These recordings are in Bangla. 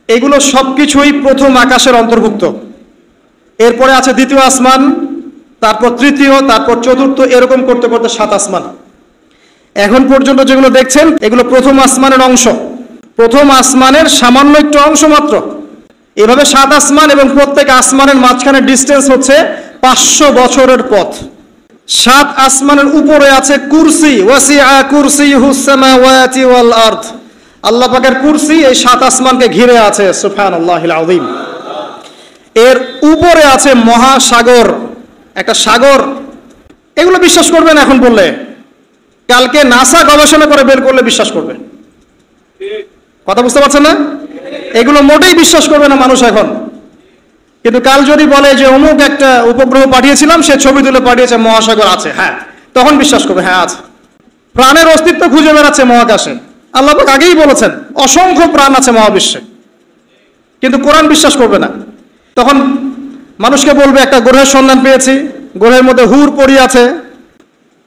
এগুলো সবকিছুই প্রথম আকাশের অন্তর্ভুক্ত। এরপরে আছে দ্বিতীয় আসমান, তারপর তৃতীয়, তারপর চতুর্থ, এরকম করতে করতে 7 আসমান। এখন পর্যন্ত যেগুলো দেখছেন এগুলো প্রথম আসমানের অংশ, প্রথম আসমানের সামান্য একটু অংশ মাত্র। এভাবে 7 আসমান এবং প্রত্যেক আসমানের মাঝখানে ডিস্টেন্স হচ্ছে 500 বছরের পথ। 7 আসমানের উপরে আছে কুরসি, ওয়াসিআ কুরসিয়ুহুস সামাওয়াতি ওয়াল আরদ। আল্লাহ পাকের কুরসি এই 7 আসমানকে ঘিরে আছে, সুবহানাল্লাহিল আযীম। এর উপরে আছে মহাসাগর, একটা সাগর। এগুলো বিশ্বাস করবেন এখন বললে, কালকে নাসা গবেষণা করে বের করলে বিশ্বাস করবে। কথা বুঝতে পারছেন না? এগুলো মোটেই বিশ্বাস করবে না মানুষ এখন। কিন্তু কাল যদি বলে যে অমুক একটা উপগ্রহ পাঠিয়েছিলাম, সে ছবি তুলে পাঠিয়েছে, মহাসাগর আছে, হ্যাঁ, তখন বিশ্বাস করবে, হ্যাঁ আছে। প্রাণের অস্তিত্ব খুঁজে বেড়াচ্ছে মহাকাশে। আল্লাহ পাক আগেই বলেছেন অসংখ্য প্রাণ আছে মহাবিশ্বে, কিন্তু কোরআন বিশ্বাস করবে না। তখন মানুষকে বলবে একটা গ্রহের সন্ধান পেয়েছি, গ্রহের মধ্যে হুর পড়ি আছে,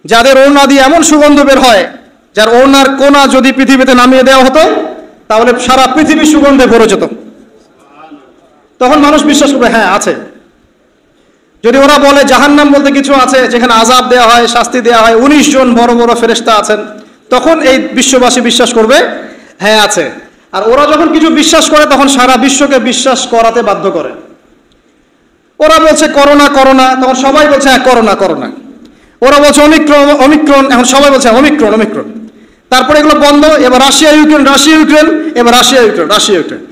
যাদের ওড়না দিয়ে এমন সুগন্ধ বের হয়, যার ওড়নার কোনা যদি পৃথিবীতে নামিয়ে দেওয়া হতো তাহলে সারা পৃথিবী সুগন্ধে ভরে যেত। তখন মানুষ বিশ্বাস করবে, হ্যাঁ আছে। যদি ওরা বলে জাহান্নাম বলতে কিছু আছে, যেখানে আযাব দেওয়া হয়, শাস্তি দেওয়া হয়, 19 জন বড় বড় ফেরেশতা আছেন, তখন এই বিশ্ববাসী বিশ্বাস করবে, হ্যাঁ আছে। আর ওরা যখন কিছু বিশ্বাস করে তখন সারা বিশ্বকে বিশ্বাস করাতে বাধ্য করে। ওরা বলছে করোনা করোনা, তখন সবাই বলছে হ্যাঁ করোনা করোনা। ওরা বলছে অমিক্রন অমিক্রন, এখন সবাই বলছে অমিক্রন অমিক্রন। তারপরে এগুলো বন্ধ, এবার রাশিয়া ইউক্রেন, রাশিয়া ইউক্রেন, এবার রাশিয়া ইউক্রেন, রাশিয়া ইউক্রেন।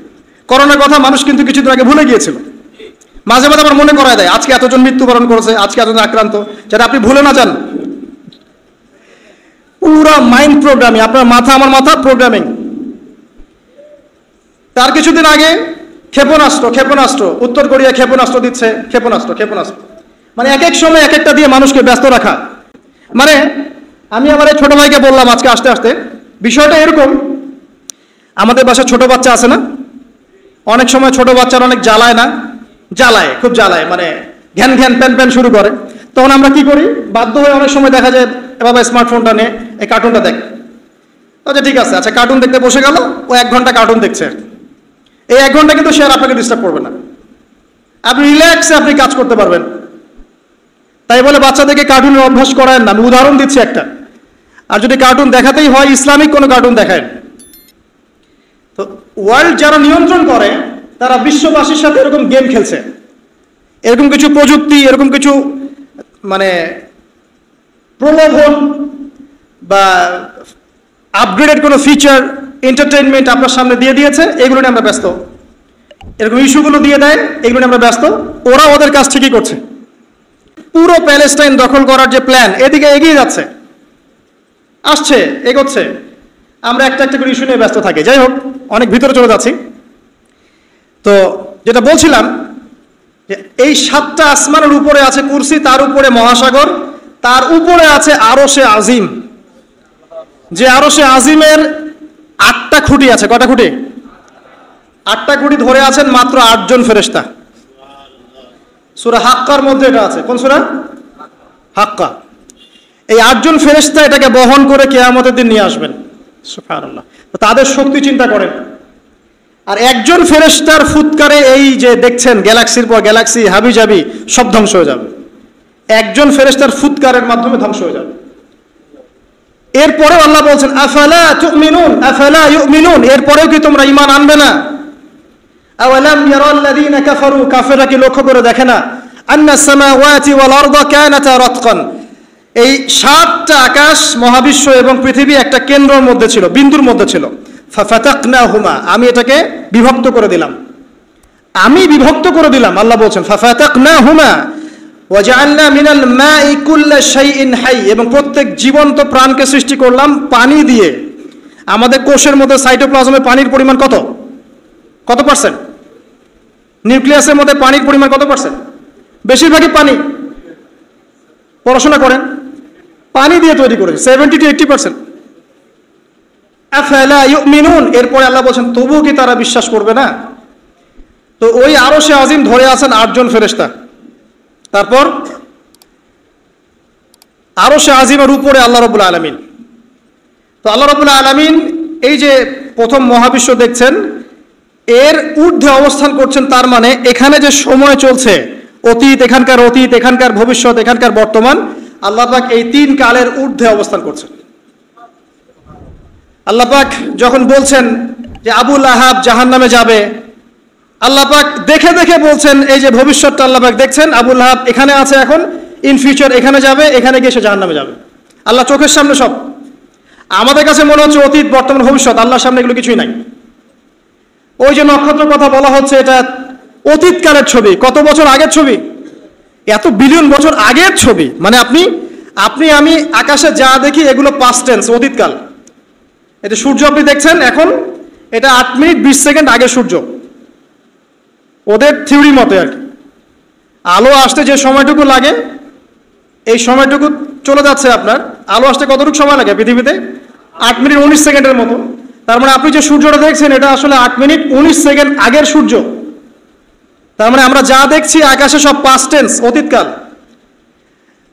করোনার কথা মানুষ কিন্তু কিছুদিন আগে ভুলে গিয়েছিল। মাঝে মাঝে আবার মনে করায় দেয় আজকে এতজন মৃত্যুবরণ করেছে, আজকে এতজন আক্রান্ত, যেটা আপনি ভুলে না যান। পুরা মাইন্ড প্রোগ্রামিং, আপনার মাথা আমার মাথা প্রোগ্রামিং। তার কিছুদিন আগে ক্ষেপণাস্ত্র ক্ষেপণাস্ত্র, উত্তর কোরিয়া ক্ষেপণাস্ত্র দিচ্ছে, ক্ষেপণাস্ত্র ক্ষেপণাস্ত্র, মানে এক এক সময় এক একটা দিয়ে মানুষকে ব্যস্ত রাখা। মানে আমি আমার এই ছোট ভাইকে বললাম আজকে আসতে আসতে, বিষয়টা এরকম, আমাদের বাসায় ছোট বাচ্চা আছে না, অনেক সময় ছোট বাচ্চারা অনেক জ্বালায় না, জ্বালায়, খুব জ্বালায়, মানে ঘ্যান ঘ্যান প্যান প্যান শুরু করে। তখন আমরা কি করি, বাধ্য হয়ে অনেক সময় দেখা যায় বাবা স্মার্টফোনটা নিয়ে এই কার্টুনটা দেখ। আচ্ছা ঠিক আছে, আচ্ছা কার্টুন দেখতে বসে গেল, ও 1 ঘন্টা কার্টুন দেখছে। এই 1 ঘন্টা কিন্তু সে আর আপনাকে ডিস্টার্ব করবে না, আপনি রিল্যাক্সে আপনি কাজ করতে পারবেন। তাই বলে বাচ্চাদেরকে কার্টুনের অভ্যাস করায় না, আমি উদাহরণ দিচ্ছি একটা। আর যদি কার্টুন দেখাতেই হয় ইসলামিক কোনো কার্টুন দেখায়। তো ওয়ার্ল্ড যারা নিয়ন্ত্রণ করে তারা বিশ্ববাসীর সাথে এরকম গেম খেলছে, এরকম কিছু প্রযুক্তি, এরকম কিছু মানে প্রলোভন বা আপগ্রেডেড কোনো ফিচার, এন্টারটেইনমেন্ট আপনার সামনে দিয়ে দিয়েছে, এগুলো নিয়ে আমরা ব্যস্ত। এরকম ইস্যুগুলো দিয়ে দেয়, এগুলো নিয়ে আমরা ব্যস্ত। ওরা ওদের কাজ ঠিকই করছে। পুরো প্যালেস্টাইন দখল করার যে প্ল্যান, এদিকে এগিয়ে যাচ্ছে, আসছে, এগোচ্ছে। আমরা একটা একটা করে ইস্যু নিয়ে ব্যস্ত থাকি। যাই হোক, অনেক ভিতরে চলে যাচ্ছি। তো যেটা বলছিলাম যে এই 7টা আসমানের উপরে আছে কুরসি, তার উপরে মহাসাগর, তার উপরে আছে আরশে আজিম। যে আরশে আজিমের 8টা খুঁটি আছে। কটা খুঁটি? 8টা খুঁটি ধরে আছেন মাত্র 8 জন ফেরেশতা। সূরা হাক্কার মধ্যে এটা আছে। কোন সূরা? হাক্কা। এই 8 জন ফেরেশতা এটাকে বহন করে কিয়ামতের দিন নিয়ে আসবেন। সুবহানাল্লাহ। তো তাদের শক্তি চিন্তা করেন। আর একজন ফেরেশতার ফুৎকারে এই যে দেখছেন গ্যালাক্সির পর গ্যালাক্সি হাবিজাবি সব ধ্বংস হয়ে যাবে। একজন ফেরেশতার ফুৎকারের মাধ্যমে ধ্বংস হয়ে যাবে। এরপরেও আল্লাহ বলছেন আফালা তুমিনুন আফালা ইউমিনুন, এরপরেও কি তোমরা ঈমান আনবে না? আওয়ালাম ইয়ারাল্লাযীনা কাফারু, কাফেররা কি লক্ষ্য করে দেখে না? আন্নাস সামাওয়াতি ওয়াল আরদা কানাতা রাতকান, এই 7টা আকাশ, মহাবিশ্ব এবং পৃথিবী একটা কেন্দ্রের মধ্যে ছিল, বিন্দুর মধ্যে ছিল। ফাফাতাকনাহুমা, আমি এটাকে বিভক্ত করে দিলাম, আমি বিভক্ত করে দিলাম। আল্লাহ বলছেন ফাফাতাকনাহুমা ওয়াজআলনা মিনাল মাই কুল্লা শাইইন হাই, এবং প্রত্যেক জীবন্ত প্রাণকে সৃষ্টি করলাম পানি দিয়ে। আমাদের কোষের মধ্যে সাইটোপ্লাজমে পানির পরিমাণ কত? কত পার্সেন্ট? নিউক্লিয়াসের মধ্যে পানির পরিমাণ কত পার্সেন্ট? বেশিরভাগই পানি। পড়াশোনা করেন, পানি দিয়ে তৈরি করেছে 70 to 80%। আফালা ইউমিনুন, এরপরে আল্লাহ বলছেন তবুও কি তারা বিশ্বাস করবে না? তো ওই আরশে আজিম ধরে আছেন 8 জন ফেরেশতা। তারপর আরশে আজিমের উপরে আল্লাহ রাব্বুল আলামিন। তো আল্লাহ রাব্বুল আলামিন এই যে প্রথম মহাবিশ্ব দেখছেন, এর ঊর্ধ্বে অবস্থান করছেন, তার মানে এখানে যে সময় চলছে, অতীত, এখানকার ভবিষ্যৎ, এখানকার বর্তমান, আল্লাহ পাক এই 3 কালের ঊর্ধ্বে অবস্থান করছেন। আল্লাহ পাক যখন বলছেন যে আবু লাহাব জাহান্নামে যাবে, আল্লাহ পাক দেখে দেখে বলছেন, এই যে ভবিষ্যৎটা আল্লাহ পাক দেখছেন, আবু লাহাব এখানে আছে, এখন ইন ফিউচার এখানে যাবে, এখানে গিয়ে সে জাহান্নামে যাবে। আল্লাহ চোখের সামনে সব। আমাদের কাছে মনে হচ্ছে অতীত, বর্তমান, ভবিষ্যৎ, আল্লাহর সামনে এগুলো কিছুই নাই। ওই যে নক্ষত্র কথা বলা হচ্ছে, এটা অতীতকালের ছবি, কত বছর আগের ছবি, এত বিলিয়ন বছর আগের ছবি। মানে আপনি আমি আকাশে যা দেখি এগুলো পাস্ট টেন্স, অতীতকাল। এটা সূর্য আপনি দেখছেন এখন, এটা 8 মিনিট 20 সেকেন্ড আগের সূর্য, ওদের থিওরি মতে আর কি। আলো আসতে যে সময়টুকু লাগে, এই সময়টুকু চলে যাচ্ছে আপনার। আলো আসতে কতটুকু সময় লাগে পৃথিবীতে? 8 মিনিট 19 সেকেন্ডের মতো। তার মানে আপনি যে সূর্যটা দেখছেন, এটা আসলে 8 মিনিট 19 সেকেন্ড আগের সূর্য। তার মানে আমরা যা দেখছি আকাশে সব পাস্ট টেন্স, অতীতকাল।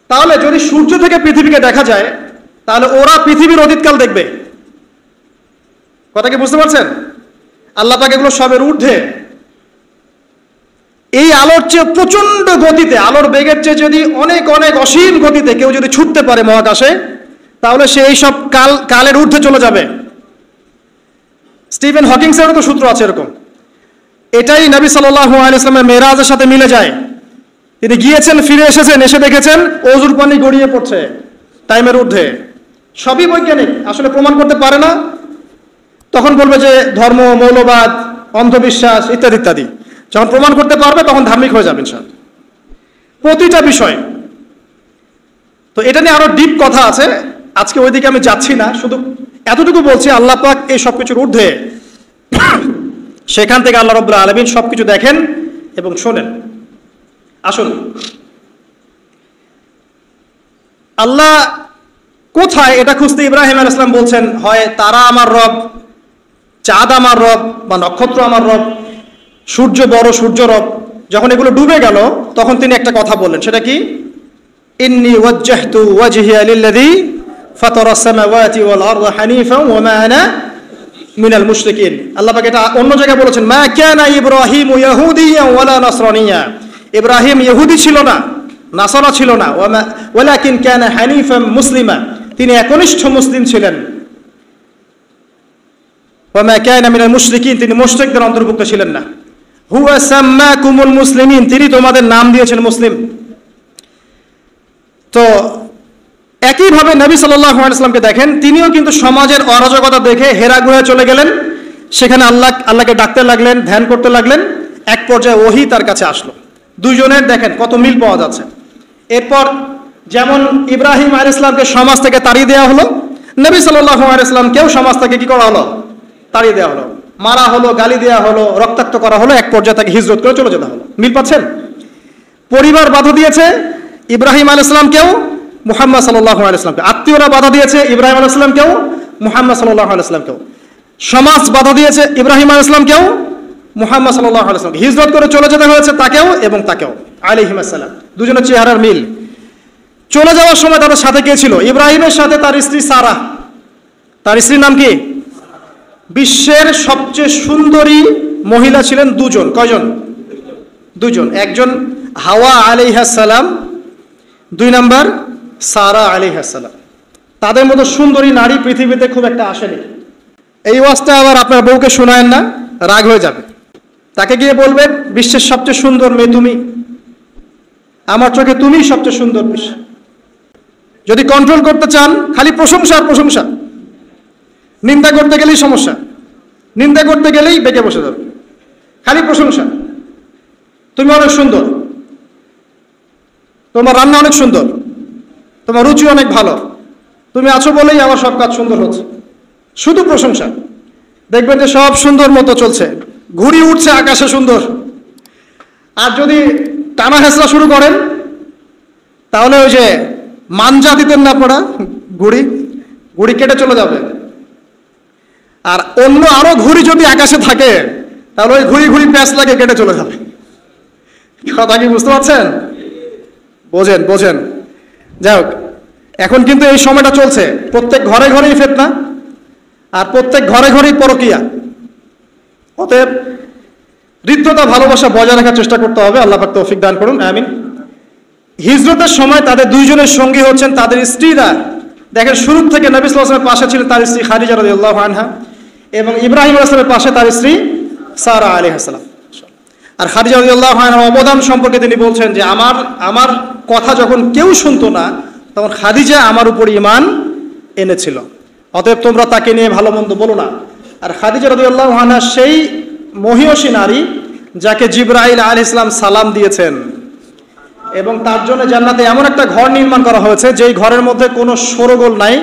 তাহলে যদি সূর্য থেকে পৃথিবীকে দেখা যায়, তাহলে ওরা পৃথিবীর অতীতকাল দেখবে। কথা কি বুঝতে পারছেন? আল্লাহ পাক এগুলো সবের ঊর্ধ্বে। এই আলোর চেয়ে প্রচন্ড গতিতে, আলোর বেগের চেয়ে যদি অনেক অনেক অসীম গতিতে কেউ যদি ছুটতে পারে মহাকাশে, তাহলে সে এই সব কালের ঊর্ধ্বে চলে যাবে। স্টিফেন হকিংসেরও তো সূত্র আছে এরকম। এটাই নবী সাল্লাল্লাহু আলাইহি ওয়াসাল্লামের মেরাজের সাথে মিলে যায়। তিনি গিয়েছেন, ফিরে এসেছেন, এসে দেখেছেন অজুর পানি গড়িয়ে পড়ছে টাইমের ঊর্ধ্বে। সবই বৈজ্ঞানিক, আসলে প্রমাণ করতে পারে না। তখন বলবে যে ধর্ম, মৌলবাদ, অন্ধবিশ্বাস ইত্যাদি ইত্যাদি। যখন প্রমাণ করতে পারবে তখন ধার্মিক হয়ে যাবেন সব, প্রতিটা বিষয়। তো এটা নিয়ে আরো ডিপ কথা আছে, আজকে ওইদিকে আমি যাচ্ছি না, শুধু এতটুকু বলছি আল্লাহ পাক এই সবকিছুর ঊর্ধ্বে। সেখান থেকে আল্লাহ রাব্বুল আলামিন সবকিছু দেখেন এবং শোনেন। আসুন, আল্লাহ কোথায় এটা খুঁজতে ইব্রাহিম আলাইহিস সালাম বলছেন, হয় তারা আমার রব, চাঁদ আমার রব, বা নক্ষত্র আমার রব, সূর্য বড়, সূর্য রব। যখন এগুলো ডুবে গেল, তখন তিনি একটা কথা বললেন, সেটা কি? ইন্নী ওয়াজ্জাহতু ওয়াজহিয়া লিল্লাযী ফাতারাস সামাওয়াতি ওয়াল আরদা হানিফা ওয়া মা আনা মিনাল মুশরিকিন। আল্লাহ পাক এটা অন্য জায়গায় বলেছেন, মা কানা ইব্রাহিমু ইয়াহুদিয়্যান ওয়ালা নাসরানিয়্যা। ইব্রাহিম ইহুদি ছিল না, নাসারা ছিল না। ওয়ালাকিন কানা হানিফাম মুসলিমা, তিনি একনিষ্ঠ মুসলিম ছিলেন। ওয়া মা কানা মিনাল মুশরিকিন, তিনি মুশরিকদের অন্তর্ভুক্ত ছিলেন না। হুয়া সাম্মাকুমুল মুসলিমিন, তিনি তোমাদের নাম দিয়েছেন মুসলিম। তো একইভাবে নবী সাল্লাল্লাহু আলাইহি ওয়াসাল্লামকে দেখেন, তিনিও কিন্তু সমাজের অরাজকতা দেখে হেরা গুহায় চলে গেলেন। সেখানে আল্লাহকে ডাকতে লাগলেন, ধ্যান করতে লাগলেন। এক পর্যায়ে ওহী তার কাছে আসলো। দুইজনের দেখেন কত মিল পাওয়া যাচ্ছে। এরপর যেমন ইব্রাহিম আলাইহিস সালামকে সমাজ থেকে তাড়িয়ে দেওয়া হলো, নবী সাল্লাল্লাহু আলাইহি ওয়াসাল্লামকেও সমাজ থেকে কি করা হলো? তাড়িয়ে দেওয়া হলো, মারা হলো, গালি দেওয়া হলো, রক্তাক্ত করা হলো। এক পর্যায়ে তাকে হিজরত করে চলে যেতে হলো। মিল পাচ্ছেন? পরিবার বাধা দিয়েছে ইব্রাহিম আলাইহিস সালামকেও, মুহাম্মদ সাল্লাল্লাহু আলাইহি ওয়াসাল্লামকে। আত্মীয়রা বাধা দিয়েছে ইব্রাহিম আলাইহিস সালামকেও, মুহাম্মদ সাল্লাল্লাহু আলাইহি ওয়াসাল্লামকেও। সমাজ বাধা দিয়েছে ইব্রাহিম আলাইহিস সালামকেও, মুহাম্মদ সাল্লাল্লাহু আলাইহি ওয়াসাল্লামকে। হিজরত করে চলে যেতে হয়েছে তাকেও এবং তাকেও আলাইহিস সালাম। দুজনের চেহারার মিল। চলে যাওয়ার সময় তাদের সাথে কে ছিল? ইব্রাহিমের সাথে তার স্ত্রী সারা। তার স্ত্রীর নাম কি? বিশ্বের সবচেয়ে সুন্দরী মহিলা ছিলেন দুজন। কয়জন? দুজন। একজন হাওয়া আলাইহিস সালাম, 2 নাম্বার সারা আলাইহিস সালাম। তাদের মতো সুন্দরী নারী পৃথিবীতে খুব একটা আসেনি। এই ওয়াজটা আবার আপনার বউকে শোনায়েন না, রাগ হয়ে যাবে। তাকে গিয়ে বলবেন, বিশ্বের সবচেয়ে সুন্দর মেয়ে তুমি, আমার চোখে তুমিই সবচেয়ে সুন্দর বিশ্ব। যদি কন্ট্রোল করতে চান, খালি প্রশংসা আর প্রশংসা। নিন্দা করতে গেলেই সমস্যা, নিন্দা করতে গেলেই বেঁকে বসে যাবে। খালি প্রশংসা, তুমি অনেক সুন্দর, তোমার রান্না অনেক সুন্দর, তোমার রুচি অনেক ভালো, তুমি আছো বলেই আমার সব কাজ সুন্দর হচ্ছে। শুধু প্রশংসা। দেখবেন যে সব সুন্দর মতো চলছে, ঘুড়ি উঠছে আকাশে সুন্দর। আর যদি টানা হেঁচড়া শুরু করেন, তাহলে ওই যে মাঞ্জা দিতেন না আপনারা, ঘুড়ি কেটে চলে যাবে। আর অন্য আরো ঘুড়ি যদি আকাশে থাকে, তাহলে ওই ঘুড়ি প্যাঁচ লাগে কেটে চলে যাবে। কথা কি বুঝতে পারছেন? বোঝেন। যাই হোক, এখন কিন্তু এই সময়টা চলছে, প্রত্যেক ঘরে ঘরেই ফিতনা, আর প্রত্যেক ঘরে ঘরেই পরকিয়া। অতএব হৃদ্যতা ভালোবাসা বজায় রাখার চেষ্টা করতে হবে। আল্লাহ পাক তৌফিক দান করুন, আমিন। হিজরতের সময় তাদের দুইজনের সঙ্গী হচ্ছেন তাদের স্ত্রীরা। দেখেন, শুরু থেকে নবী সাল্লাল্লাহু আলাইহি ওয়াসাল্লামের পাশে ছিলেন তার স্ত্রী খাদিজা রাদিয়াল্লাহু আনহা, এবং ইব্রাহিম আলাইহিস সালামের পাশে তার স্ত্রী সারা আলাইহিস সালাম। আর খাদিজা রাদিয়াল্লাহু আনহার অবদান সম্পর্কে তিনি বলছেন যে আমার কথা যখন কেউ শুনতো না, তখন খাদিজা আমার উপর ঈমান এনেছিল। অতএব তোমরা তাকে নিয়ে ভালো মন্দ বলো না। আর খাদিজা রাদিয়াল্লাহু আনহা সেই মহিয়সী নারী যাকে জিবরাইল আলাইহিস সালাম সালাম দিয়েছেন, এবং তার জন্য জান্নাতে এমন একটা ঘর নির্মাণ করা হয়েছে যেই ঘরের মধ্যে কোনো শোরগোল নাই,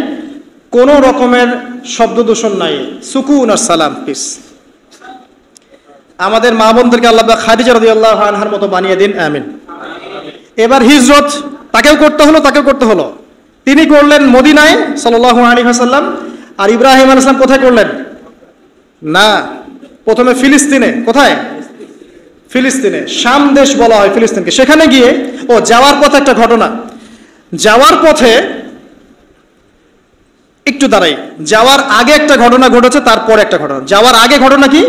কোনো রকমের শব্দ দূষণ নাই, সুকুন আর সালাম, পিস। আমাদের মা বোনদেরকে আল্লাহ খাদিজা রাদিয়াল্লাহু আনহার মতো বানিয়ে দিন, আমিন। এবার হিজরত তাকেও করতে হলো। তিনি করলেন মদিনায় সাল্লাল্লাহু আলাইহি ওয়াসাল্লাম, আর ইব্রাহিম আলাইহিস সালাম কোথায় করলেন? না, প্রথমে ফিলিস্তিনে। কোথায়? ফিলিস্তিনে। শাম দেশ বলা হয় ফিলিস্তিনকে। সেখানে গিয়ে যাওয়ার পথে একটা ঘটনা, যাওয়ার পথে একটু দাঁড়াই, যাওয়ার আগে একটা ঘটনা ঘটেছে, তারপরে একটা ঘটনা। যাওয়ার আগে ঘটনা কি?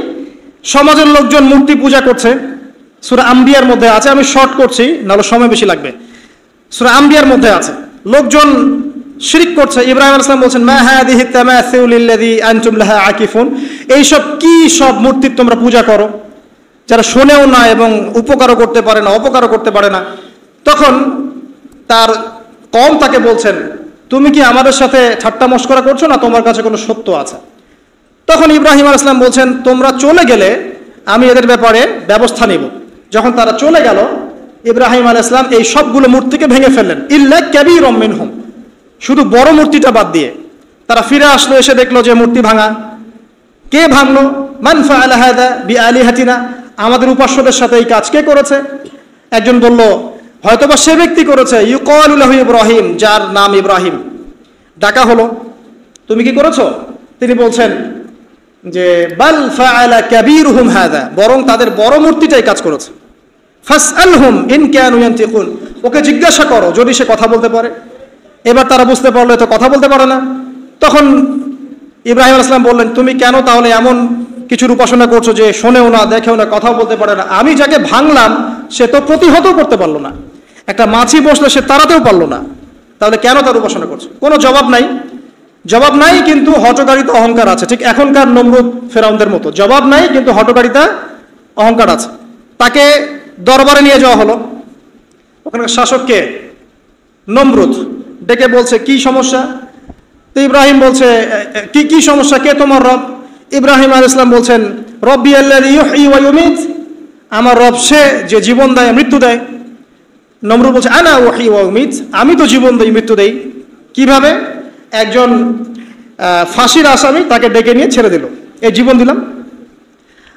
সমাজের লোকজন মূর্তি পূজা করছে, সূরা আম্বিয়ার মধ্যে আছে। আমি শর্ট করছি, নাহলে সময় বেশি লাগবে। সূরা আম্বিয়ার মধ্যে আছে, লোকজন শিরক করছে। ইব্রাহিম আলাইহিস সালাম বলছেন, মা হাদিহি তামাসিলুল্লাযী আনতুম লাহা আকিফুন, এইসব কি সব মূর্তির তোমরা পূজা করো, যারা শোনেও না এবং উপকারও করতে পারে না, অপকারও করতে পারে না। তখন তার কওম তাকে বলছেন, তুমি কি আমাদের সাথে ঠাট্টা মশকরা করছো, না তোমার কাছে কোনো সত্য আছে? তখন ইব্রাহিম আলাইহিস সালাম বলছেন, তোমরা চলে গেলে আমি এদের ব্যাপারে ব্যবস্থা নিব। যখন তারা চলে গেল, ইব্রাহিম আলাইহিস সালাম এই সবগুলো মূর্তিকে ভেঙে ফেললেন, ইল্লা কাবীরুম মিনহুম, শুধু বড় মূর্তিটা বাদ দিয়ে। তারা ফিরে আসলো, এসে দেখলো যে মূর্তি ভাঙা। কে ভাঙলো? মান ফাআলা হাদা বিআলিহাতিনা, আমাদের উপাস্যদের সাথে এই কাজ কে করেছে? একজন বলল, হয়তোবা সে ব্যক্তি করেছে, ইউকালু লাহু ইব্রাহিম, যার নাম ইব্রাহিম। ডাকা হলো, তুমি কি করেছো? তিনি বলছেন যে বাল ফাআলা কাবীরুহুম হাদা, বরং তাদের বড় মূর্তিটাই কাজ করেছে। ফাসআলহুম ইন কানু ইয়ানতিকুন, ওকে জিজ্ঞাসা করো যদি সে কথা বলতে পারে। এবার তারা বুঝতে পারলো তো কথা বলতে পারে না। তখন ইব্রাহিম আলাইহিস সালাম বললেন, তুমি কেন তাহলে এমন কিছুর উপাসনা করছো যে শোনেও না, দেখেও না, কথাও বলতে পারে না? আমি যাকে ভাঙলাম সে তো প্রতিহতও করতে পারলো না, একটা মাছি বসলে সে তাড়াতেও পারলো না, তাহলে কেন তার উপাসনা করছো? কোনো জবাব নাই, কিন্তু হঠকারিতা অহংকার আছে। ঠিক এখনকার নমরুদ ফেরাউনদের মতো, জবাব নাই কিন্তু হঠকারিতা অহংকার আছে। তাকে দরবারে নিয়ে যাওয়া হলো। ওখানকার শাসককে নমরুদ ডেকে বলছে, কি সমস্যা? তো ইব্রাহিম বলছে, কি সমস্যা, কে তোমার রব? ইব্রাহিম আলাইহিস সালাম বলছেন, রব্বি আল্লাযী ইউহয়ী ওয়া ইউমীত, আমার রব সে যে জীবন দেয়, মৃত্যু দেয়। নমরুদ বলছে, আনা উহয়ী ওয়া উমীত, আমি তো জীবন দেই, মৃত্যু দেই। কিভাবে? একজন ফাঁসির আসামি, তাকে ডেকে নিয়ে ছেড়ে দিল, এই জীবন দিলাম।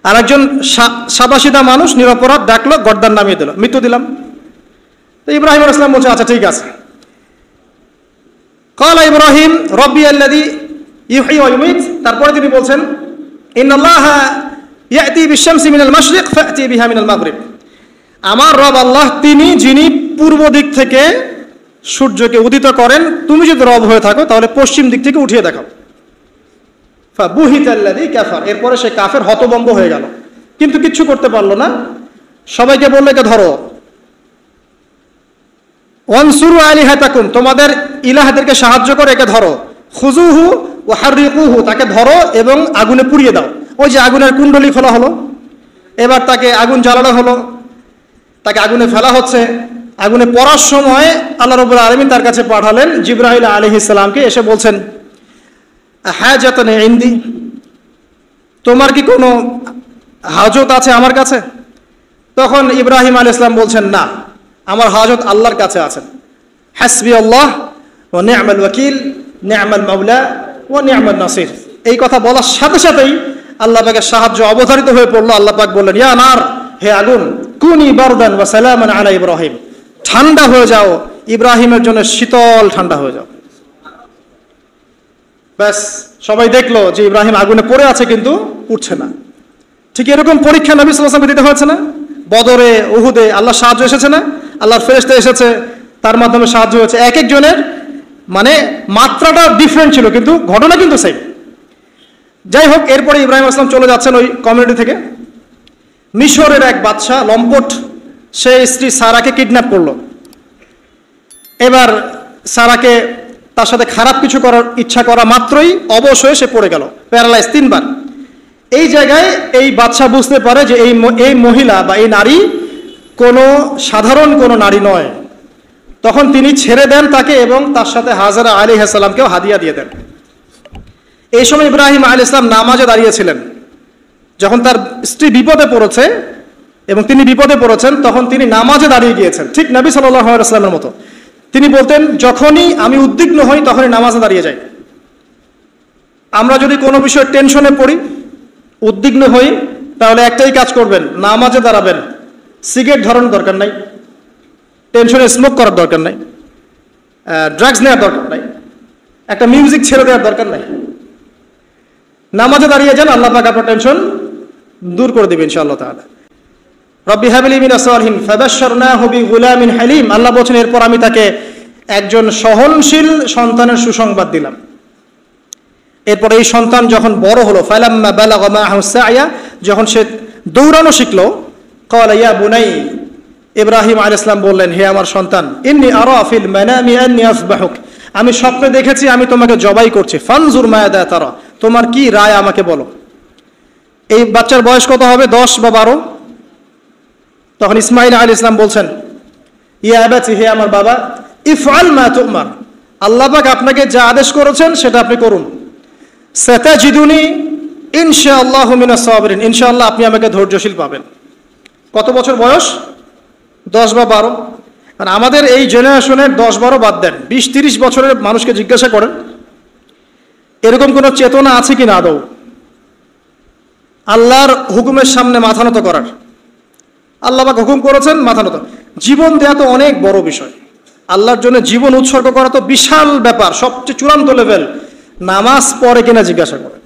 আর একজন সাদাসিধা মানুষ নিরপরাধ ডাকলো, গর্দান নামিয়ে দিল, মৃত্যু দিলাম। তো ইব্রাহিম আলাইহিস সালাম বলছে, আচ্ছা ঠিক আছে। ক্বালা ইব্রাহিম রব্বি আল্লাযী ইউহয়ী ওয়া ইউমীত, তারপরে তিনি বলছেন, ইন্নাল্লাহা ইয়াতি বিশ-শামসি মিনাল মাশরিক ফাতি বিহা মিনাল মাগরিব, আমার রব আল্লাহ তিনি যিনি পূর্ব দিক থেকে সূর্যকে উদিত করেন, তুমি যদি রব হয়ে থাকো তাহলে পশ্চিম দিক থেকে উঠিয়ে দেখাও। ফাবুহিতাল্লাযী কাফার, এরপরে সে কাফের, হতভম্ব হয়ে গেল, কিন্তু কিচ্ছু করতে পারলো না। সবাইকে বললো, একে ধরো। ওয়ানসুরু আলিহাতাকুম, তোমাদের ইলাহদেরকে সাহায্য করে একে ধরো। খুজুহু ওয়া হাররিকুহু, তাকে ধরো এবং আগুনে পুড়িয়ে দাও। ওই যে আগুনের কুণ্ডলি খোলা হলো, এবার তাকে আগুন জ্বালানো হলো, তাকে আগুনে ফেলা হচ্ছে। আগুনে পড়ার সময় আল্লাহ রাব্বুল আলামিন তার কাছে পাঠালেন জিবরাইল আলাইহিস সালামকে, এসে বলছেন, হাজাতান ইনদি, তোমার কি কোনো হাজত আছে আমার কাছে? তখন ইব্রাহিম আলাইহিস সালাম বলছেন, না, আমার হাজত আল্লাহর কাছে আছেন। হাসবি আল্লাহ ওয়া নি'মাল ওয়াকিল, নি'মাল মাওলা ওয়া নি'মান নাসির। এই কথা বলার সাথে সাথেই আল্লাহ পাকের সাহায্য অবধারিত হয়ে পড়লো। আল্লাহ পাক বললেন, ইয়া নার, হে আগুন, কুনি বারদান ওয়া সালামান আলা ইব্রাহিম, ঠান্ডা হয়ে যাও, ইব্রাহিমের জন্য শীতল ঠান্ডা হয়ে যাও। ব্যাস, সবাই দেখলো যে ইব্রাহিম আগুনে পড়ে আছে কিন্তু উঠছে না। ঠিক এরকম পরীক্ষা নবী সাল্লাল্লাহু আলাইহি ওয়াসাল্লামকে দিতে হয়েছে না? বদরে, উহুদে আল্লাহর সাহায্য এসেছে না? আল্লাহর ফেরেশতা এসেছে, তার মাধ্যমে সাহায্য হয়েছে। এক একজনের মানে মাত্রাটা ডিফারেন্ট ছিল, কিন্তু ঘটনা কিন্তু সেম। যাই হোক, এরপরে ইব্রাহিম আসলাম চলে যাচ্ছেন ওই কমিউনিটি থেকে। মিশরের এক বাদশা লম্পট, সে স্ত্রী সারাকে কিডন্যাপ করলো। এবার সারাকে তার সাথে খারাপ কিছু করার ইচ্ছা করা মাত্রই অবশ হয়ে সে পড়ে গেল, প্যারালাইজ 3 বার। এই জায়গায় এই বাদশা বুঝতে পারে যে এই মহিলা বা এই নারী কোনো সাধারণ কোনো নারী নয়। তখন তিনি ছেড়ে দেন তাকে এবং তার সাথে হাজরা আলাইহিস সালামকেও হাদিয়া দিয়ে দেন। এই সময় ইব্রাহিম আলাইহিস সালাম নামাজে দাঁড়িয়েছিলেন। যখন তার স্ত্রী বিপদে পড়েছে এবং তিনি বিপদে পড়েছেন, তখন তিনি নামাজে দাঁড়িয়ে গিয়েছেন, ঠিক নবী সাল্লাল্লাহু আলাইহি ওয়াসাল্লামের মতো। তিনি বলতেন, যখনই আমি উদ্বিগ্ন হই তখনই নামাজে দাঁড়িয়ে যাই। আমরা যদি কোনো বিষয়ে টেনশনে পড়ি, উদ্বিগ্ন হই, তাহলে একটাই কাজ করবেন, নামাজে দাঁড়াবেন। সিগারেট ধরানোর দরকার নাই, টেনশনে স্মোক করার দরকার নাই, ড্রাগস নেওয়ার দরকার নাই, একটা মিউজিক ছেড়ে দেওয়ার দরকার নাই। নামাজে দাঁড়িয়ে যান, আল্লাহ পাক আপনার টেনশন দূর করে দিবেন ইনশাআল্লাহ তাআলা। রব্বি হাবলি মিনাস সালিহিন ফাবাশশারনাহু বিগুলামিন হালিম। আল্লাহ বলেন, এরপর আমি তাকে একজন সহনশীল সন্তানের সুসংবাদ দিলাম। এরপর এই সন্তান যখন বড় হলো, ফালাম্মা বালাগা মাআহু সা'য়া, যখন সে দৌড়ানো শিখলো, ক্বালা ইয়া বুনাই, ইব্রাহিম আলাইহিস সালাম বললেন, হে আমার সন্তান, ইন্নী আরা ফিল মানামি আন্নী আসবাহুক, আমি স্বপ্নে দেখেছি আমি তোমাকে জবাই করছি। ফানজুর মায়াদা তারা, তোমার কি রায় আমাকে বলো। এই বাচ্চার বয়স কত হবে, 10 বা 12। তখন ইসমাঈল আলাইহিস সালাম বলছেন, ইয়া আবাতি, হে আমার বাবা, ইফআল মা তুমার, আল্লাহ পাক আপনাকে যা আদেশ করেছেন সেটা আপনি করুন। সাতাজিদুনি ইনশাআল্লাহু মিনাস সাবিরিন, ইনশাআল্লাহ আপনি আমাকে ধৈর্যশীল পাবেন। কত বছর বয়স, 10 বা 12। মানে আমাদের এই জেনারেশনের 10-12 বাদ দেন, 20-30 বছরের মানুষকে জিজ্ঞাসা করেন এরকম কোনো চেতনা আছে কি না আদৌ আল্লাহর হুকুমের সামনে মাথা নত করার। আল্লাহ পাক হুকুম করেছেন, মাথা নত। জীবন দেয়া তো অনেক বড় বিষয়, আল্লাহর জন্য জীবন উৎসর্গ করা তো বিশাল ব্যাপার, সবচেয়ে চূড়ান্ত লেভেল। নামাজ পড়ে কিনা জিজ্ঞাসা করেন,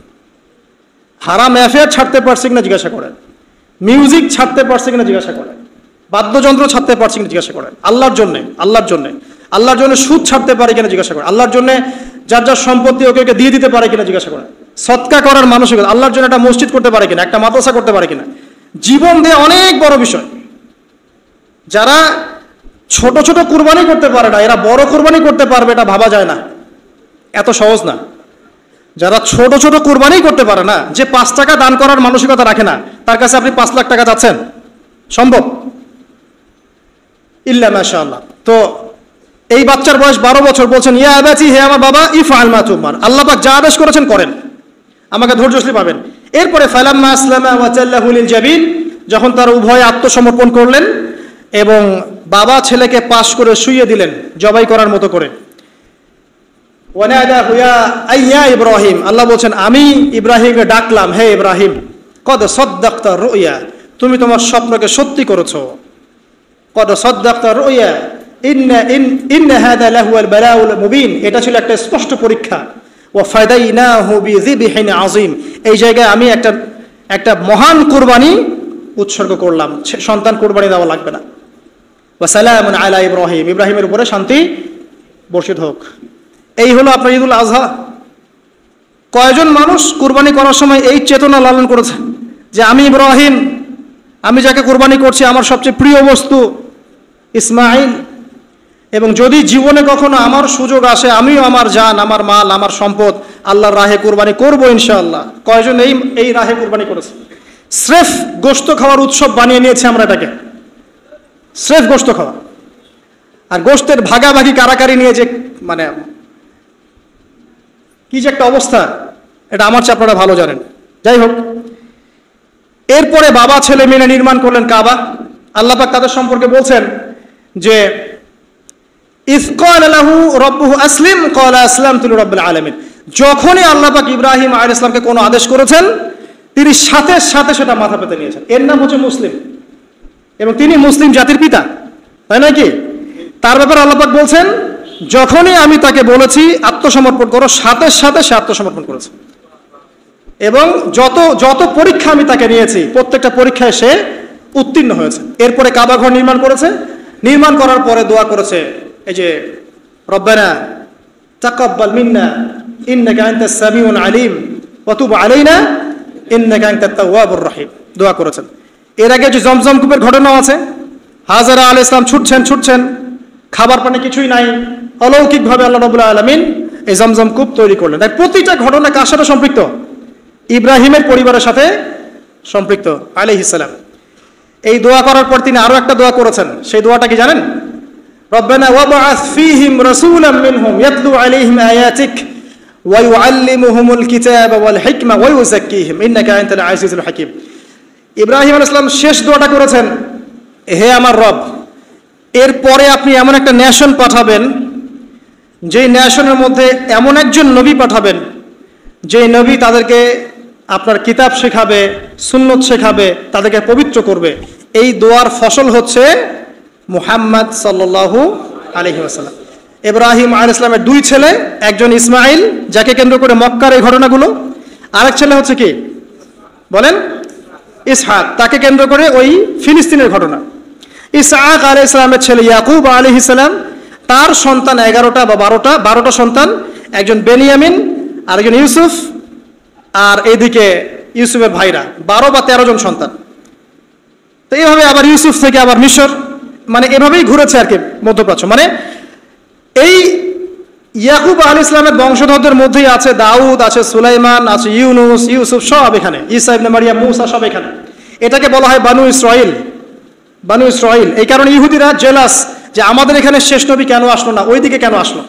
হারাম অ্যাফেয়ার ছাড়তে পারছে কিনা জিজ্ঞাসা করেন, মিউজিক ছাড়তে পারছে কিনা জিজ্ঞাসা করেন, বাদ্যযন্ত্র ছাড়তে পারছে কিনা জিজ্ঞাসা করেন, আল্লাহর জন্য সুদ ছাড়তে পারে কিনা জিজ্ঞাসা করেন, আল্লাহর জন্য যার যার সম্পত্তি ওকে ওকে দিয়ে দিতে পারে কিনা জিজ্ঞাসা করেন, সদকা করার মানসিকতা, আল্লাহর জন্য একটা মসজিদ করতে পারে কিনা, একটা মাদ্রাসা করতে পারে কিনা। জীবন দেয়া অনেক বড় বিষয়। যারা ছোট ছোট কুরবানি করতে পারে না, এরা বড় কুরবানি করতে পারবে এটা ভাবা যায় না, এত সহজ না। যারা ছোট ছোট কুরবানি করতে পারে না, যে 5 টাকা দান করার মানসিকতা রাখে না, তার কাছে আপনি 5 লাখ টাকা চাচ্ছেন, সম্ভব? ইল্লা মাশাআল্লাহ। তো এই বাচ্চার বয়স 12 বছর, বলছেন, ইয়া আবাতি, হে আমার বাবা, ইফআল মা তুমার, আল্লাহ পাক যা আদেশ করেছেন করেন, আমাকে ধৈর্যশীল পাবেন। এরপরে ফালাম্মা আসলামা ওয়া তাল্লাহু লিল জাবিন, যখন তারা উভয়ে আত্মসমর্পণ করলেন এবং বাবা ছেলেকে পাশ করে শুইয়ে দিলেন জবাই করার মতো করে। ওয়ানাদাহু ইয়া ইব্রাহিম, আল্লাহ বলছেন, আমি ইব্রাহিমকে ডাকলাম, হে ইব্রাহিম, কদ সাদ্দাকতা রুয়া, তুমি তোমার স্বপ্নকে সত্যি করেছো। কদ সাদ্দাকতা রুয়া ইন্না হাদা লাহুয়াল বালাউল মুবিন, এটা ছিল একটা স্পষ্ট পরীক্ষা। ওয়া ফাদাইনাহু বিযিবহিন আযীম, এই জায়গায় আমি একটা মহান কুরবানি উৎসর্গ করলাম, সন্তান কুরবানি দেওয়া লাগবে না। ওয়া সালামুন আলা ইব্রাহিম, ইব্রাহিমের উপরে শান্তি বর্ষিত হোক। এই হলো আপনার ঈদুল আজহা। কয়জন মানুষ কুরবানি করার সময় এই চেতনা লালন করেছে যে আমি ইব্রাহিম, আমি যাকে কুরবানি করছি আমার সবচেয়ে প্রিয় বস্তু ইসমাইল, এবং যদি জীবনে কখনো আমার সুযোগ আসে আমিও আমার জান, আমার মাল, আমার সম্পদ আল্লাহর রাহে কুরবানি করবো ইনশাআল্লাহ। কয়জন এই রাহে কুরবানি করেছে? স্রেফ গোশত খাওয়ার উৎসব বানিয়ে নিয়েছে আমরা এটাকে, স্রেফ গোশত খাওয়া। আর গোশতের ভাগাভাগি কারাকারি নিয়ে যে মানে কি যে একটা অবস্থা, এটা আমার চেয়ে আপনারা ভালো জানেন। যাই হোক, এরপরে বাবা ছেলে মিলে নির্মাণ করলেন কাবা। আল্লাহ পাক তাদের সম্পর্কে বলছেন যে ইয ক্বালা লাহু রাব্বুহু আসলিম ক্বালা আসলামতু লিরাব্বিল আলামিন, যখনই আল্লাহ পাক ইব্রাহিম আলাইহিস সালামকে কোনো আদেশ করেছেন তিনি সাথে সাথে সেটা মাথা পেতে নিয়েছেন। এর নাম হচ্ছে মুসলিম, এবং তিনি মুসলিম জাতির পিতা, তাই নয় কি? তার ব্যাপারে আল্লাহ পাক বলছেন, যখনই আমি তাকে বলেছি আত্মসমর্পণ করো, সাথে সাথে সে আত্মসমর্পণ করেছে। এবং যত পরীক্ষা আমি তাকে নিয়েছি প্রত্যেকটা পরীক্ষায় সে উত্তীর্ণ হয়েছে। এরপরে কাবা ঘর নির্মাণ করেছে, নির্মাণ করার পরে দোয়া করেছে, এই যে রব্বানা তাকাব্বাল মিন্না ইন্নাকা আনতাস সামিউল আলিম ওয়া তুব আলাইনা ইন্নাকা আনতাত তাওয়াবুর রহিম দোয়া করেছেন। এর আগে যে জমজম কূপের ঘটনাও আছে, হাজরা আলাইহিস সালাম ছুটছেন, খাবার পানি কিছুই নাই, অলৌকিকভাবে আল্লাহ রাব্বুল আলামিন এই জমজম কূপ তৈরি করলেন। তাই প্রতিটা ঘটনা কার সাথে সম্পৃক্ত? ইব্রাহিমের পরিবারের সাথে সম্পৃক্ত আলাইহিস সালাম। এই দোয়া করার পর তিনি আরো একটা দোয়া করেছেন। সেই দোয়াটা কি জানেন? রব্বানা ওয়াবআস ফীহিম রাসূলাম মিনহুম ইয়াতলু আলাইহিম আয়াতিক ওয়া ইউআল্লিমুহুমুল কিতাবা ওয়াল হিকমা ওয়া ইউযাক্কিহিম ইন্নাকা আনতাল আজিজুল হাকীম। ইব্রাহিম আলাইহিস সালাম শেষ দোয়াটা করেছেন, হে আমার রব, এরপরে আপনি এমন একটা নেশন পাঠাবেন, যে নেশনের মধ্যে এমন একজন নবী পাঠাবেন, যে নবী তাদেরকে আপনার কিতাব শেখাবে, সুন্নত শেখাবে, তাদেরকে পবিত্র করবে। এই দোয়ার ফসল হচ্ছে মুহাম্মদ সাল্লাল্লাহু আলাইহি ওয়াসাল্লাম। ইব্রাহিম আলাইহিস সালামের দুই ছেলে, একজন ইসমাইল, যাকে কেন্দ্র করে মক্কার এই ঘটনাগুলো, আরেক ছেলে হচ্ছে কি বলেন? ইসহাক, তাকে কেন্দ্র করে ওই ফিলিস্তিনের ঘটনা। ইসহাক আলাইহিস সালামের ছেলে ইয়াকুব আলাইহিস সালাম, তার সন্তান 11টা বা 12টা সন্তান, একজন বেনিয়ামিন, আরেকজন ইউসুফ, আর এইদিকে ইউসুফের ভাইরা 12 বা 13 জন সন্তান। তো এইভাবে আবার ইউসুফ থেকে আবার মিশর, মানে এভাবেই ঘুরেছে আর কি মধ্যপ্রাচ্য। মানে এই ইয়াকুব আলাইহিস সালামের বংশধরদের মধ্যেই আছে দাউদ, আছে সুলাইমান, আছে ইউনুস, ইউসুফ, সব এখানে, ঈসা ইবনে মারিয়াম, মূসা, সব এখানে। এটাকে বলা হয় বানু ইসরাইল। বানু ইসরাইল, এই কারণে ইহুদিরা জেলাস যে আমাদের এখানে শেষ নবী কেন আসলো না, ওইদিকে কেন আসলো।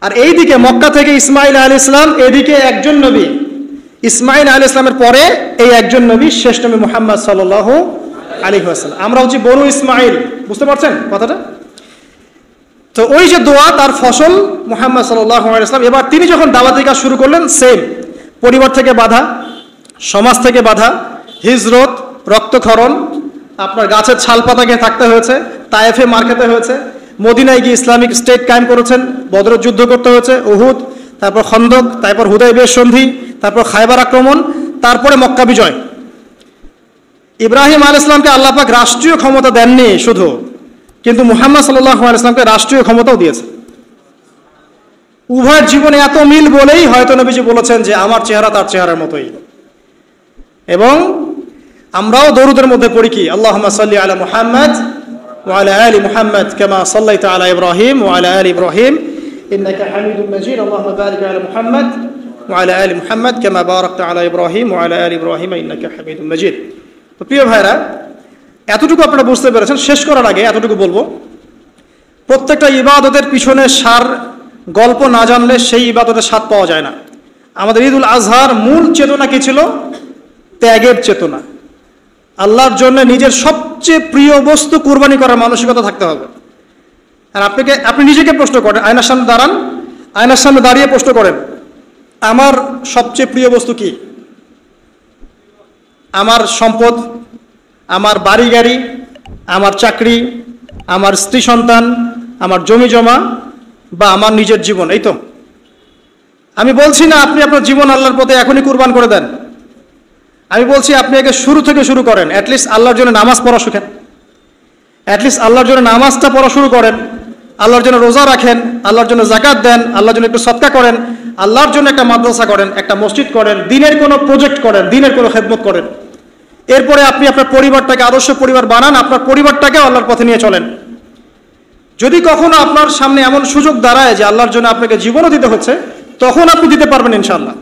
আর এইদিকে মক্কা থেকে ইসমাইল আলাইহিস সালাম, এদিকে একজন নবী, ইসমাইল আলাইহিস সালামের পরে এই একজন নবী, শেষ নবী মুহাম্মদ সাল্লাল্লাহু আলাইহি ওয়াসাল্লাম। আমরা হচ্ছে বনু ইসমাইল, বুঝতে পারছেন কথাটা? তো ওই যে দোয়া, তার ফসল মুহাম্মদ সাল্লাল্লাহু আলাইহি ওয়াসাল্লাম। এবার তিনি যখন দাওয়াতি কাজ শুরু করলেন, সেম পরিবার থেকে বাধা, সমাজ থেকে বাধা, হিজরত, রক্তক্ষরণ, আপনার গাছের ছাল পাতা গিয়ে থাকতে হয়েছে, তায়েফে মার খেতে হয়েছে, মদিনায় গিয়ে ইসলামিক স্টেট কায়েম করেছেন, বদরের যুদ্ধ করতে হয়েছে, উহুদ, তারপর খন্দক, তারপর হুদায়বিয়ার সন্ধি, তারপর খায়বার আক্রমণ, তারপরে মক্কা বিজয়। ইব্রাহিম আলাইহিস সালামকে আল্লাহ পাক রাষ্ট্রীয় ক্ষমতা দেননি শুধু, কিন্তু মুহাম্মদ সাল্লাল্লাহু আলাইহি ওয়াসাল্লামকে রাষ্ট্রীয় ক্ষমতাও দিয়েছে। উভয়ের জীবনে এত মিল বলেই হয়তো নবীজি বলেছেন যে আমার চেহারা তার চেহারার মতোই। এবং আমরাও দরুদের মধ্যে পড়ি কি, আল্লাহুম্মা সাল্লি আলা মুহাম্মদ ওয়া আলা আলি মুহাম্মদ কামা সাল্লাইতা আলা ইব্রাহিম ওয়া আলা আলি ইব্রাহিম ইন্নাকা হামিদুম মাজিদ আল্লাহুম্মা বারিক আলা মুহাম্মদ ওয়া আলা আলি মুহাম্মদ কামা বারাকতা আলা ইব্রাহিম ওয়া আলা আলি ইব্রাহিম ইন্নাকা হামিদুম মাজিদ। তো প্রিয় ভাইরা, এতটুকু আপনারা বুঝতে পেরেছেন। শেষ করার আগে এতটুকু বলবো, প্রত্যেকটা ইবাদতের পিছনে সার গল্প না জানলে সেই ইবাদতের স্বাদ পাওয়া যায় না। আমাদের ঈদুল আজহার মূল চেতনা কি ছিল? ত্যাগের চেতনা। আল্লাহর জন্য নিজের সবচেয়ে প্রিয় বস্তু কুরবানি করার মানসিকতা থাকতে হবে। আর আপনি নিজেকে প্রশ্ন করেন, আয়নার সামনে দাঁড়ান, আয়নার সামনে দাঁড়িয়ে প্রশ্ন করেন, আমার সবচেয়ে প্রিয় বস্তু কি? আমার সম্পদ, আমার বাড়ি গাড়ি, আমার চাকরি, আমার স্ত্রী সন্তান, আমার জমি জমা, বা আমার নিজের জীবন? এই তো। আমি বলছি না আপনি আপনার জীবন আল্লাহর পথে এখনই কুরবান করে দেন। আমি বলছি আপনি একে শুরু থেকে শুরু করেন। অ্যাটলিস্ট আল্লাহর জন্য নামাজ পড়া শিখেন, অ্যাটলিস্ট আল্লাহর জন্য নামাজটা পড়া শুরু করেন, আল্লাহর জন্য রোজা রাখেন, আল্লাহর জন্য যাকাত দেন, আল্লাহর জন্য একটু সদকা করেন, আল্লাহর জন্য একটা মাদ্রাসা করেন, একটা মসজিদ করেন, দিনের কোনো প্রজেক্ট করেন, দিনের কোনো খেদমত করেন। এরপরে আপনি আপনার পরিবারটাকে আদর্শ পরিবার বানান, আপনার পরিবারটাকে আল্লাহর পথে নিয়ে চলেন। যদি কখনো আপনার সামনে এমন সুযোগ দাঁড়ায় যে আল্লাহর জন্য আপনাকে জীবনও দিতে হচ্ছে, তখন আপনি দিতে পারবেন ইনশাআল্লাহ।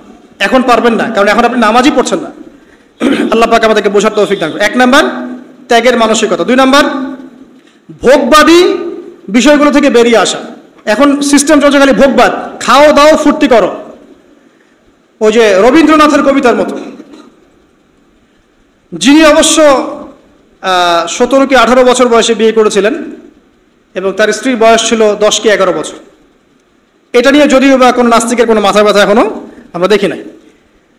এখন পারবেন না, কারণ এখন আপনি নামাজই পড়ছেন না। আল্লাহ পাক আমাদেরকে বোঝার তৌফিক দান করুন। 1 নাম্বার ত্যাগের মানসিকতা। 2 নাম্বার ভোগবাদী বিষয়গুলো থেকে বেরিয়ে আসা। এখন সিস্টেম চলছে খালি ভোগবাদ, খাও দাও ফুর্তি করো, ওই যে রবীন্দ্রনাথের কবিতার মতো। যিনি অবশ্য 17 কি 18 বছর বয়সে বিয়ে করেছিলেন এবং তার স্ত্রীর বয়স ছিল 10 কি 11 বছর। এটা নিয়ে যদিও বা কোনো নাস্তিকের কোনো মাথা ব্যথা এখনো আমরা দেখি নাই।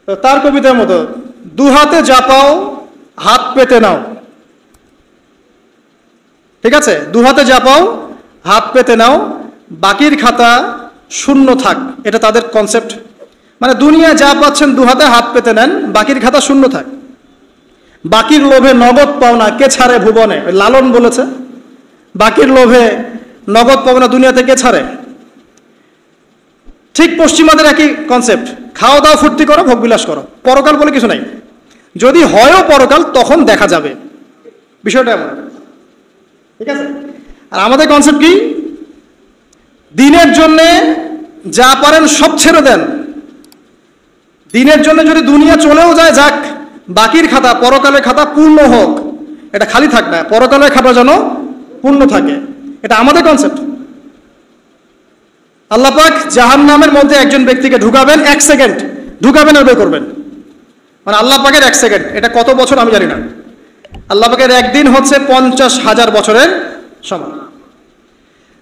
তো তার কবিতার মতো, 2 হাতে জাপাও হাত পেতে নাও, ঠিক আছে? 2 হাতে জাপাও হাত পেতে নাও, বাকির খাতা শূন্য থাক। এটা তাদের কনসেপ্ট। মানে দুনিয়া যা পাচ্ছেন 2 হাতে হাত পেতে নেন, বাকির খাতা শূন্য থাক। বাকির লোভে নগদ পাও না কে ছাড়ে ভুবনে, লালন বলেছে। বাকির লোভে নগদ পাও না দুনিয়াতে কে ছাড়ে। ঠিক পশ্চিমাদের একই কনসেপ্ট, খাওয়া দাওয়া ফুর্তি করো, ভোগ বিলাস করো, পরকাল বলে কিছু নাই। যদি হয়ও পরকাল তখন দেখা যাবে, বিষয়টা এমন, ঠিক আছে। আর আমাদের কনসেপ্ট কি, দিনের জন্যে যা পারেন সব ছেড়ে দেন। দিনের জন্য যদি দুনিয়া চলেও যায় যাক, বাকির খাতা, পরকালের খাতা পূর্ণ হোক, এটা খালি থাক না, পরকালের খাতা যেন পূর্ণ থাকে, এটা আমাদের কনসেপ্ট। আল্লাহ পাক জাহান্নামের মধ্যে একজন ব্যক্তিকে ঢুকাবেন, 1 সেকেন্ড ঢুকাবেন আর বের করবেন, মানে আল্লাহ পাকের 1 সেকেন্ড, এটা কত বছর আমি জানি না। আল্লাহ পাকের একদিন হচ্ছে 50,000 বছরের সমান।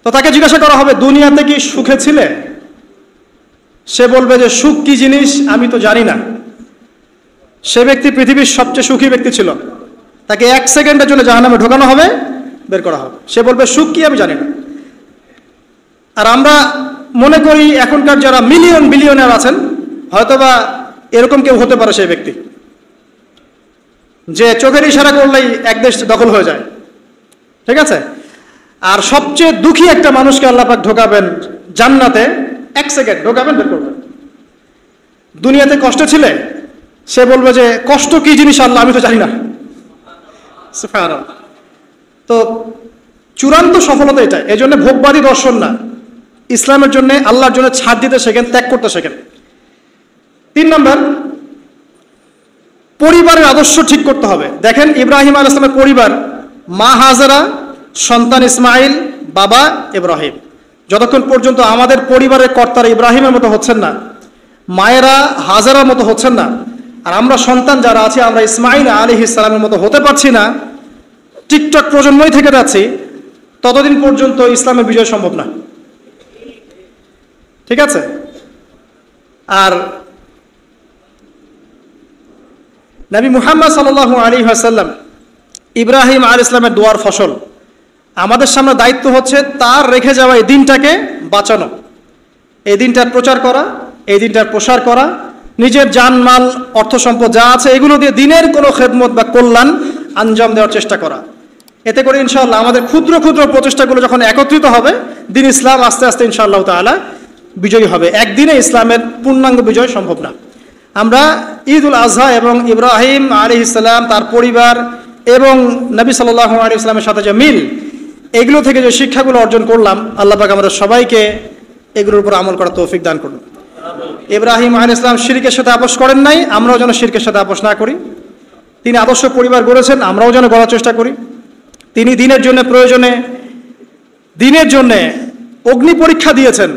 তো তাকে জিজ্ঞাসা করা হবে, দুনিয়াতে কি সুখে ছিলে? সে বলবে যে সুখ কি জিনিস আমি তো জানি না। সে ব্যক্তি পৃথিবীর সবচেয়ে সুখী ব্যক্তি ছিল, তাকে 1 সেকেন্ডের জন্য জাহান্নামে ঢোকানো হবে, বের করা হবে। সে বলবে সুখ কি আমি জানি না। আর আমরা মনে করি এখনকার যারা মিলিয়ন বিলিয়নার আছেন, হয়তোবা এরকম কেউ হতে পারে সেই ব্যক্তি, যে চোখের ইশারা করলেই এক দেশ দখল হয়ে যায়, ঠিক আছে। আর সবচেয়ে দুঃখী একটা মানুষকে আল্লাহ পাক ঢোকাবেন জান্নাতে, 1 সেকেন্ড ঢোকাবেন, বের করবেন। দুনিয়াতে কষ্ট ছিলে, সে বলবে যে কষ্ট কি জিনিস আল্লাহ আমি তো জানি না। সুবহানাল্লাহ। তো চূড়ান্ত সফলতা এটা। এই জন্য ভোগবাদী দর্শন না, ইসলামের জন্য, আল্লাহর জন্য ছাড় দিতে শেখেন, ত্যাগ করতে শেখেন। 3 নম্বর, পরিবারের আদর্শ ঠিক করতে হবে। দেখেন ইব্রাহিম আলাইহিস সালামের পরিবার, মা হাজেরা, সন্তান ইসমাইল, বাবা ইব্রাহিম। যতক্ষণ পর্যন্ত আমাদের পরিবারের কর্তারা ইব্রাহিমের মতো হচ্ছেন না, মায়েরা হাজেরার মতো হচ্ছেন না, আর আমরা সন্তান যারা আছি আমরা ইসমাইল আলাইহিস সালামের মতো হতে পারছি না, টিকটক প্রজন্মই থেকে যাচ্ছি, ততদিন পর্যন্ত ইসলামের বিজয় সম্ভব না, ঠিক আছে। আর নবী মুহাম্মদ সাল্লাল্লাহু আলাইহি ওয়াসাল্লাম ইব্রাহিম আলাইহিস সালামের দোয়ার ফসল। আমাদের সামনে দায়িত্ব হচ্ছে তার রেখে যাওয়া এই দিনটাকে বাঁচানো, এই দিনটার প্রচার করা, এই দিনটার প্রসার করা, নিজের জানমাল অর্থ সম্পদ যা আছে এগুলো দিয়ে দিনের কোনো খেদমত বা কল্যাণ আঞ্জাম দেওয়ার চেষ্টা করা। এতে করে ইনশাআল্লাহ আমাদের ক্ষুদ্র ক্ষুদ্র প্রচেষ্টাগুলো যখন একত্রিত হবে, দিন ইসলাম আস্তে আস্তে ইনশাআল্লাহ তাআলা বিজয়ী হবে। একদিনে ইসলামের পূর্ণাঙ্গ বিজয় সম্ভব না। আমরা ঈদ উল আজহা এবং ইব্রাহিম আলাইহিস সালাম, তার পরিবার এবং নবী সাল্লাল্লাহু আলাইহি ওয়াসাল্লামের সাথে যে মিল, এগুলো থেকে যে শিক্ষাগুলো অর্জন করলাম, আল্লাহ পাক আমাদের সবাইকে এগুলোর উপর আমল করার তৌফিক দান করুন। ইব্রাহিম আলাইহিস সালাম শিরকের সাথে আপোষ করেন নাই, আমরাও যেন শিরকের সাথে আপোষ না করি। তিনি আদর্শ পরিবার গড়েছেন, আমরাও যেন গড়ার চেষ্টা করি। তিনি দিনের জন্য প্রয়োজনে, দিনের জন্য অগ্নি পরীক্ষা দিয়েছেন,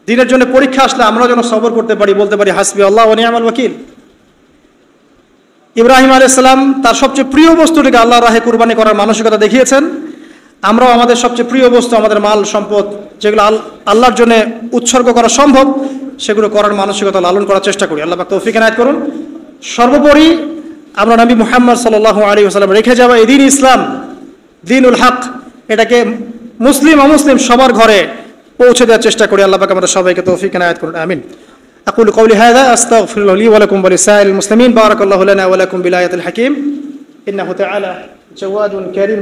দিনের জন্য পরীক্ষা আসলে আমরা যেন সবর করতে পারি, বলতে পারি হাসবি আল্লাহ ওয়া নি'মাল ওয়াকিল। ইব্রাহিম আলাইহিস সালাম তার সবচেয়ে প্রিয় বস্তুটিকে আল্লাহর রাহে কুরবানি করার মানসিকতা দেখিয়েছেন। আমরাও আমাদের সবচেয়ে প্রিয় বস্তু, আমাদের মাল সম্পদ, যেগুলো আল্লাহর জন্য উৎসর্গ করা সম্ভব, সেগুলো করার মানসিকতা লালন করার চেষ্টা করি। আল্লাহ পাক তৌফিক এনায়েত করুন। সর্বোপরি আমরা নবী মুহাম্মদ সাল্লাল্লাহু আলাইহি ওয়াসাল্লাম রেখে যাওয়া এই দিন ইসলাম, দিনুল হক, এটাকে মুসলিম অমুসলিম সবার ঘরে পৌঁছে দেওয়ার চেষ্টা করি। আল্লাহ পাক আমাদের সবাইকে তৌফিক এনায়েত করুন, আমিন। أقول قولي هذا أستغفر الله لي ولكم ولسائر المسلمين. بارك الله لنا ولكم بالآية الحكيم إنه تعالى جواد كريم